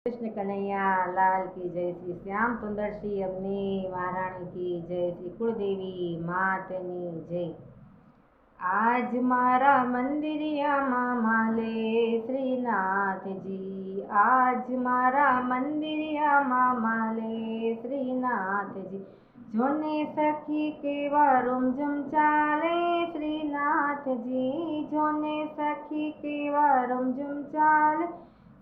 कृष्ण कन्हैया लाल की जय। श्री श्याम सुंदर श्री अवनी महाराणी की जय। श्री कुलदेवी मातनी जय। आज मारा मंदिरियाમાં માલે શ્રીનાથજી, આજ મારા મંદિરિયામાં માલે શ્રીનાથજી, જોને સખી કેવા રૂમઝૂમ ચાલે શ્રીનાથજી, જોને સખી કેવા રૂમઝૂમ ચાલે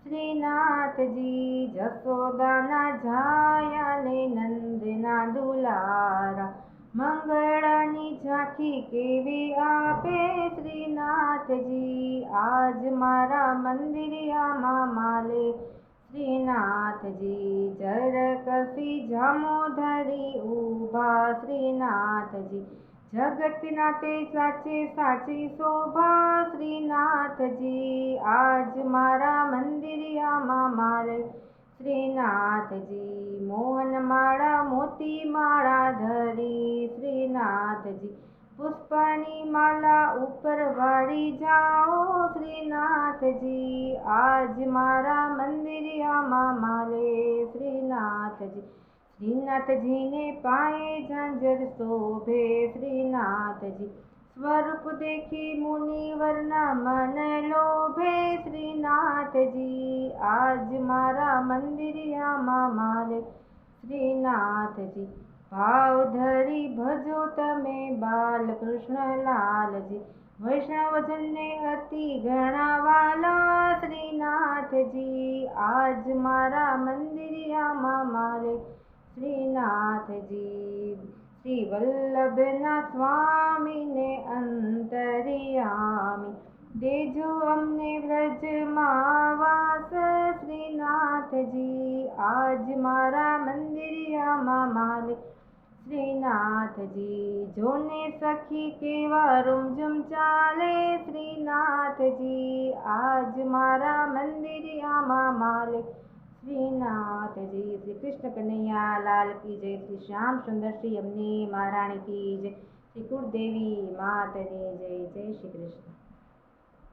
શ્રીનાથજી, જશોદાના જાયા ને નંદના દુલારા, મંગળાની ઝાંખી કેવી આપે શ્રીનાથજી, આજ મારા મંદિરિયામાં માલે શ્રીનાથજી, જરકસી જામોધરી ઊભા શ્રીનાથજી, જગતના તે સાચે સાચી શોભા શ્રીનાથજી, આજ મારા મંદિરિયામાં માલે શ્રીનાથજી, મોહન માળા મોતી માળા ધરી શ્રીનાથજી, પુષ્પની માલા ઉપર વાળી જાઓ શ્રીનાથજી, આજ મારા મંદિરિયામાં માલે શ્રીનાથજી, શ્રીનાથજીને પાયે ઝાંઝર શોભે શ્રીનાથજી, સ્વરૂપ દેખી મુનિવરના મન લોભે શ્રીનાથજી, આજ મારા મંદિરિયામાં માલે શ્રીનાથજી, ભાવ ધરી ભજો તમે બાલકૃષ્ણ લાલજી, વૈષ્ણવજનને અતિ ઘણા વાલા શ્રીનાથજી, આજ મારા મંદિરિયામાં માલે શ્રીનાથજી, શ્રી વલ્લભના સ્વામીને અંતર્યામી, દેજો અમને વ્રજમાં વાસ શ્રીનાથજી, આજ મારા મંદિરિયામાં માલે શ્રીનાથજી, જોને સખી કેવા રૂમઝૂમ ચાલે શ્રીનાથજી, આજ મારા મંદિરિયામાં માલે શ્રીનાથજી। શ્રી કૃષ્ણ કન્હૈયા લાલ की जय। श्री श्याम सुंदर श्री अवनी महाराणी की जय। श्री कुलदेवी मातनी जय। जय श्री कृष्ण।